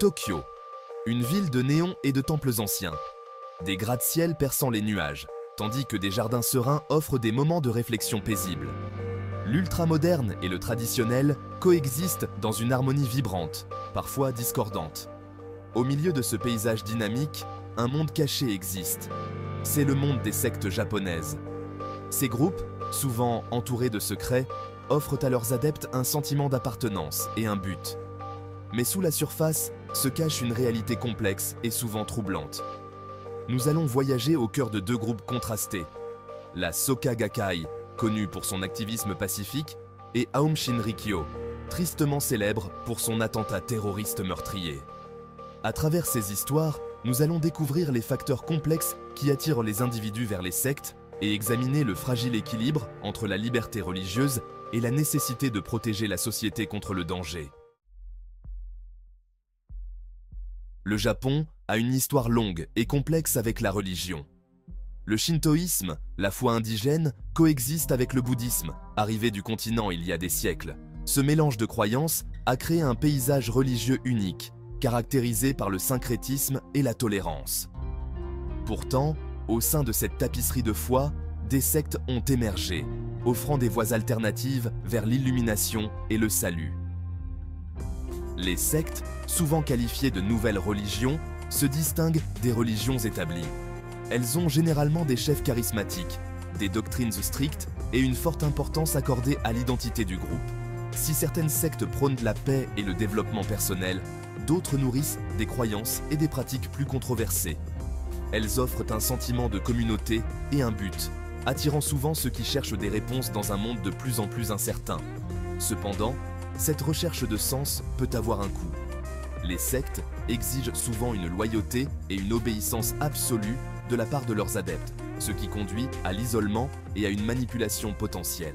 Tokyo, une ville de néons et de temples anciens. Des gratte-ciel perçant les nuages, tandis que des jardins sereins offrent des moments de réflexion paisible. L'ultra-moderne et le traditionnel coexistent dans une harmonie vibrante, parfois discordante. Au milieu de ce paysage dynamique, un monde caché existe. C'est le monde des sectes japonaises. Ces groupes, souvent entourés de secrets, offrent à leurs adeptes un sentiment d'appartenance et un but. Mais sous la surface se cache une réalité complexe et souvent troublante. Nous allons voyager au cœur de deux groupes contrastés. La Soka Gakkai, connue pour son activisme pacifique, et Aum Shinrikyo, tristement célèbre pour son attentat terroriste meurtrier. À travers ces histoires, nous allons découvrir les facteurs complexes qui attirent les individus vers les sectes et examiner le fragile équilibre entre la liberté religieuse et la nécessité de protéger la société contre le danger. Le Japon a une histoire longue et complexe avec la religion. Le shintoïsme, la foi indigène, coexiste avec le bouddhisme, arrivé du continent il y a des siècles. Ce mélange de croyances a créé un paysage religieux unique, caractérisé par le syncrétisme et la tolérance. Pourtant, au sein de cette tapisserie de foi, des sectes ont émergé, offrant des voies alternatives vers l'illumination et le salut. Les sectes, souvent qualifiées de nouvelles religions, se distinguent des religions établies. Elles ont généralement des chefs charismatiques, des doctrines strictes et une forte importance accordée à l'identité du groupe. Si certaines sectes prônent la paix et le développement personnel, d'autres nourrissent des croyances et des pratiques plus controversées. Elles offrent un sentiment de communauté et un but, attirant souvent ceux qui cherchent des réponses dans un monde de plus en plus incertain. Cependant, cette recherche de sens peut avoir un coût. Les sectes exigent souvent une loyauté et une obéissance absolue de la part de leurs adeptes, ce qui conduit à l'isolement et à une manipulation potentielle.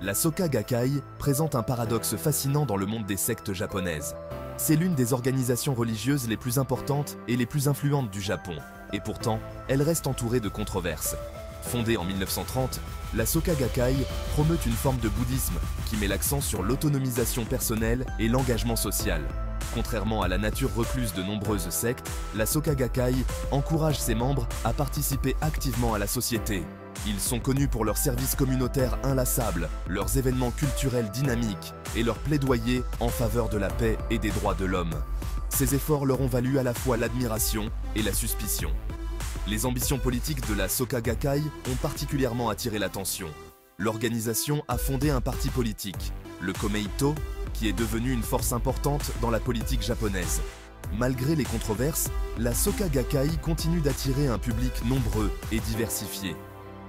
La Soka Gakkai présente un paradoxe fascinant dans le monde des sectes japonaises. C'est l'une des organisations religieuses les plus importantes et les plus influentes du Japon, et pourtant, elle reste entourée de controverses. Fondée en 1930, la Soka Gakkai promeut une forme de bouddhisme qui met l'accent sur l'autonomisation personnelle et l'engagement social. Contrairement à la nature recluse de nombreuses sectes, la Soka Gakkai encourage ses membres à participer activement à la société. Ils sont connus pour leurs services communautaires inlassables, leurs événements culturels dynamiques et leur plaidoyer en faveur de la paix et des droits de l'homme. Ces efforts leur ont valu à la fois l'admiration et la suspicion. Les ambitions politiques de la Soka Gakkai ont particulièrement attiré l'attention. L'organisation a fondé un parti politique, le Komeito, qui est devenu une force importante dans la politique japonaise. Malgré les controverses, la Soka Gakkai continue d'attirer un public nombreux et diversifié.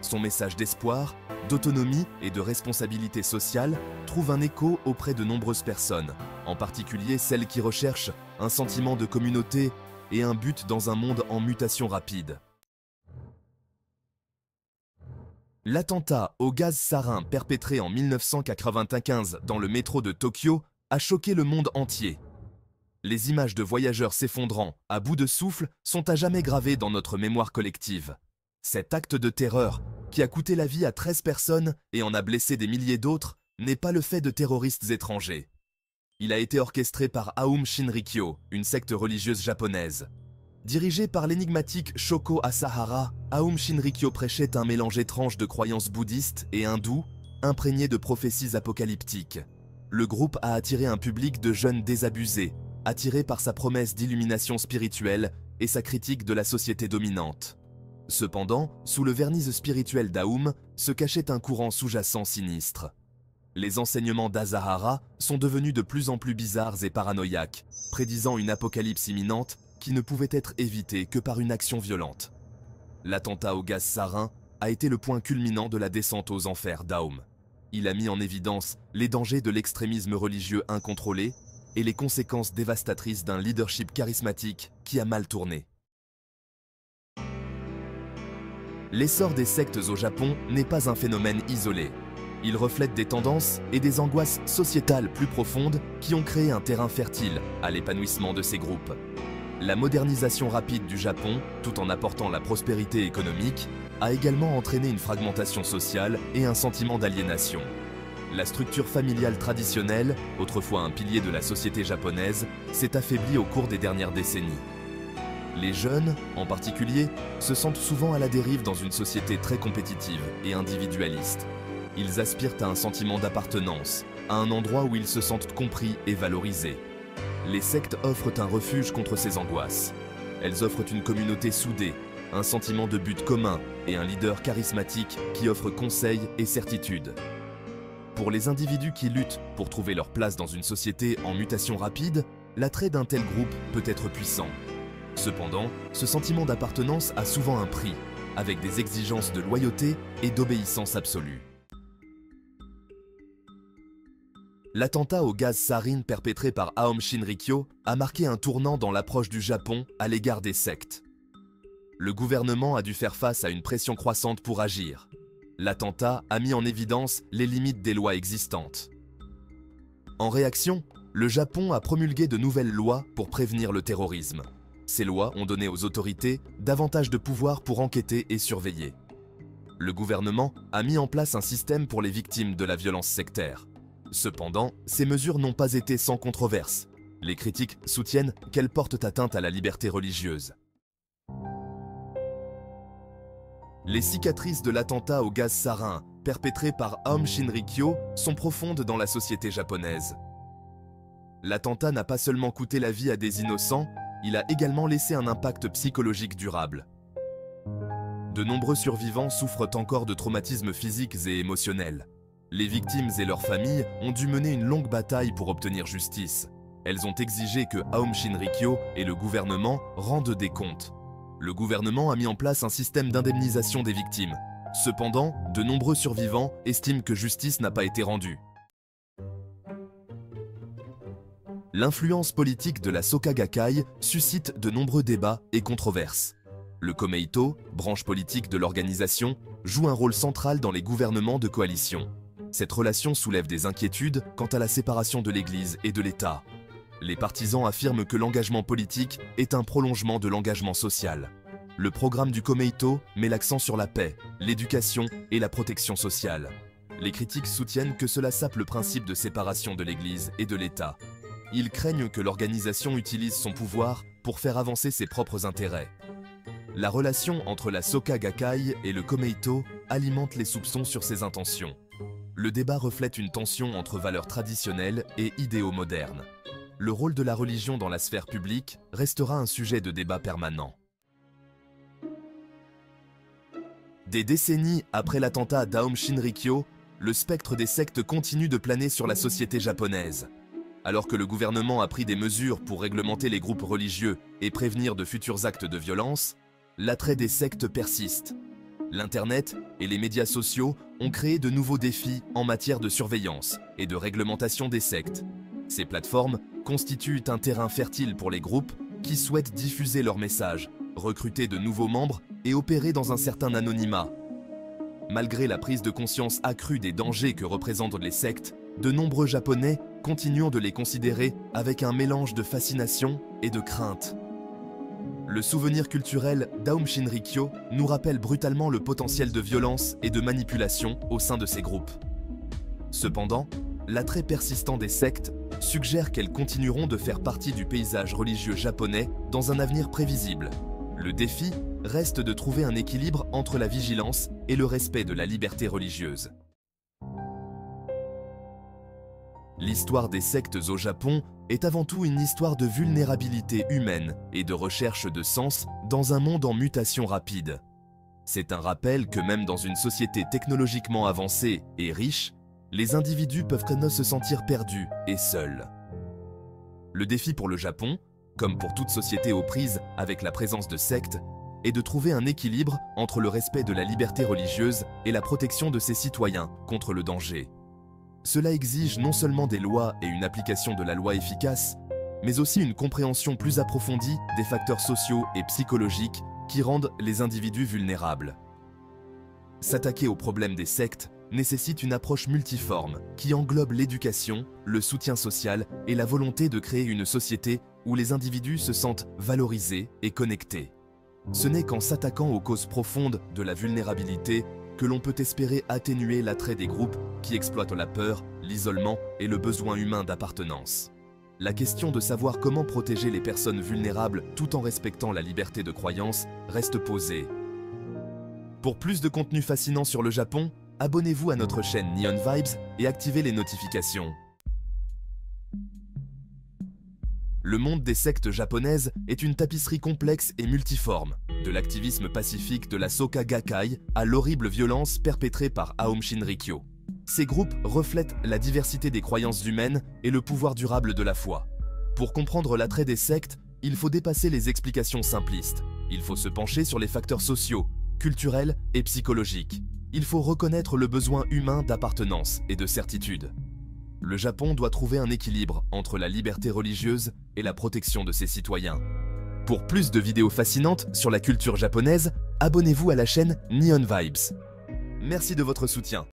Son message d'espoir, d'autonomie et de responsabilité sociale trouve un écho auprès de nombreuses personnes, en particulier celles qui recherchent un sentiment de communauté et un but dans un monde en mutation rapide. L'attentat au gaz sarin perpétré en 1995 dans le métro de Tokyo a choqué le monde entier. Les images de voyageurs s'effondrant, à bout de souffle, sont à jamais gravées dans notre mémoire collective. Cet acte de terreur, qui a coûté la vie à 13 personnes et en a blessé des milliers d'autres, n'est pas le fait de terroristes étrangers. Il a été orchestré par Aum Shinrikyo, une secte religieuse japonaise. Dirigé par l'énigmatique Shoko Asahara, Aum Shinrikyo prêchait un mélange étrange de croyances bouddhistes et hindoues, imprégnées de prophéties apocalyptiques. Le groupe a attiré un public de jeunes désabusés, attirés par sa promesse d'illumination spirituelle et sa critique de la société dominante. Cependant, sous le vernis spirituel d'Aum se cachait un courant sous-jacent sinistre. Les enseignements d'Asahara sont devenus de plus en plus bizarres et paranoïaques, prédisant une apocalypse imminente qui ne pouvait être évitée que par une action violente. L'attentat au gaz sarin a été le point culminant de la descente aux enfers d'Aum. Il a mis en évidence les dangers de l'extrémisme religieux incontrôlé et les conséquences dévastatrices d'un leadership charismatique qui a mal tourné. L'essor des sectes au Japon n'est pas un phénomène isolé. Il reflète des tendances et des angoisses sociétales plus profondes qui ont créé un terrain fertile à l'épanouissement de ces groupes. La modernisation rapide du Japon, tout en apportant la prospérité économique, a également entraîné une fragmentation sociale et un sentiment d'aliénation. La structure familiale traditionnelle, autrefois un pilier de la société japonaise, s'est affaiblie au cours des dernières décennies. Les jeunes, en particulier, se sentent souvent à la dérive dans une société très compétitive et individualiste. Ils aspirent à un sentiment d'appartenance, à un endroit où ils se sentent compris et valorisés. Les sectes offrent un refuge contre ces angoisses. Elles offrent une communauté soudée, un sentiment de but commun et un leader charismatique qui offre conseils et certitude. Pour les individus qui luttent pour trouver leur place dans une société en mutation rapide, l'attrait d'un tel groupe peut être puissant. Cependant, ce sentiment d'appartenance a souvent un prix, avec des exigences de loyauté et d'obéissance absolue. L'attentat au gaz sarin perpétré par Aum Shinrikyo a marqué un tournant dans l'approche du Japon à l'égard des sectes. Le gouvernement a dû faire face à une pression croissante pour agir. L'attentat a mis en évidence les limites des lois existantes. En réaction, le Japon a promulgué de nouvelles lois pour prévenir le terrorisme. Ces lois ont donné aux autorités davantage de pouvoir pour enquêter et surveiller. Le gouvernement a mis en place un système pour les victimes de la violence sectaire. Cependant, ces mesures n'ont pas été sans controverse. Les critiques soutiennent qu'elles portent atteinte à la liberté religieuse. Les cicatrices de l'attentat au gaz sarin perpétré par Aum Shinrikyo sont profondes dans la société japonaise. L'attentat n'a pas seulement coûté la vie à des innocents, il a également laissé un impact psychologique durable. De nombreux survivants souffrent encore de traumatismes physiques et émotionnels. Les victimes et leurs familles ont dû mener une longue bataille pour obtenir justice. Elles ont exigé que Aum Shinrikyo et le gouvernement rendent des comptes. Le gouvernement a mis en place un système d'indemnisation des victimes. Cependant, de nombreux survivants estiment que justice n'a pas été rendue. L'influence politique de la Soka Gakkai suscite de nombreux débats et controverses. Le Komeito, branche politique de l'organisation, joue un rôle central dans les gouvernements de coalition. Cette relation soulève des inquiétudes quant à la séparation de l'Église et de l'État. Les partisans affirment que l'engagement politique est un prolongement de l'engagement social. Le programme du Komeito met l'accent sur la paix, l'éducation et la protection sociale. Les critiques soutiennent que cela sape le principe de séparation de l'Église et de l'État. Ils craignent que l'organisation utilise son pouvoir pour faire avancer ses propres intérêts. La relation entre la Soka Gakkai et le Komeito alimente les soupçons sur ses intentions. Le débat reflète une tension entre valeurs traditionnelles et idéaux modernes. Le rôle de la religion dans la sphère publique restera un sujet de débat permanent. Des décennies après l'attentat d'Aum Shinrikyo, le spectre des sectes continue de planer sur la société japonaise. Alors que le gouvernement a pris des mesures pour réglementer les groupes religieux et prévenir de futurs actes de violence, l'attrait des sectes persiste. L'Internet et les médias sociaux ont créé de nouveaux défis en matière de surveillance et de réglementation des sectes. Ces plateformes constituent un terrain fertile pour les groupes qui souhaitent diffuser leurs messages, recruter de nouveaux membres et opérer dans un certain anonymat. Malgré la prise de conscience accrue des dangers que représentent les sectes, de nombreux Japonais continuent de les considérer avec un mélange de fascination et de crainte. Le souvenir culturel d'Aum Shinrikyo nous rappelle brutalement le potentiel de violence et de manipulation au sein de ces groupes. Cependant, l'attrait persistant des sectes suggère qu'elles continueront de faire partie du paysage religieux japonais dans un avenir prévisible. Le défi reste de trouver un équilibre entre la vigilance et le respect de la liberté religieuse. L'histoire des sectes au Japon est avant tout une histoire de vulnérabilité humaine et de recherche de sens dans un monde en mutation rapide. C'est un rappel que même dans une société technologiquement avancée et riche, les individus peuvent se sentir perdus et seuls. Le défi pour le Japon, comme pour toute société aux prises avec la présence de sectes, est de trouver un équilibre entre le respect de la liberté religieuse et la protection de ses citoyens contre le danger. Cela exige non seulement des lois et une application de la loi efficace, mais aussi une compréhension plus approfondie des facteurs sociaux et psychologiques qui rendent les individus vulnérables. S'attaquer au problème des sectes nécessite une approche multiforme qui englobe l'éducation, le soutien social et la volonté de créer une société où les individus se sentent valorisés et connectés. Ce n'est qu'en s'attaquant aux causes profondes de la vulnérabilité que l'on peut espérer atténuer l'attrait des groupes qui exploitent la peur, l'isolement et le besoin humain d'appartenance. La question de savoir comment protéger les personnes vulnérables tout en respectant la liberté de croyance reste posée. Pour plus de contenu fascinant sur le Japon, abonnez-vous à notre chaîne Neon Vibes et activez les notifications. Le monde des sectes japonaises est une tapisserie complexe et multiforme, de l'activisme pacifique de la Soka Gakkai à l'horrible violence perpétrée par Aum Shinrikyo. Ces groupes reflètent la diversité des croyances humaines et le pouvoir durable de la foi. Pour comprendre l'attrait des sectes, il faut dépasser les explications simplistes. Il faut se pencher sur les facteurs sociaux, culturels et psychologiques. Il faut reconnaître le besoin humain d'appartenance et de certitude. Le Japon doit trouver un équilibre entre la liberté religieuse et la protection de ses citoyens. Pour plus de vidéos fascinantes sur la culture japonaise, abonnez-vous à la chaîne Neon Vibes. Merci de votre soutien.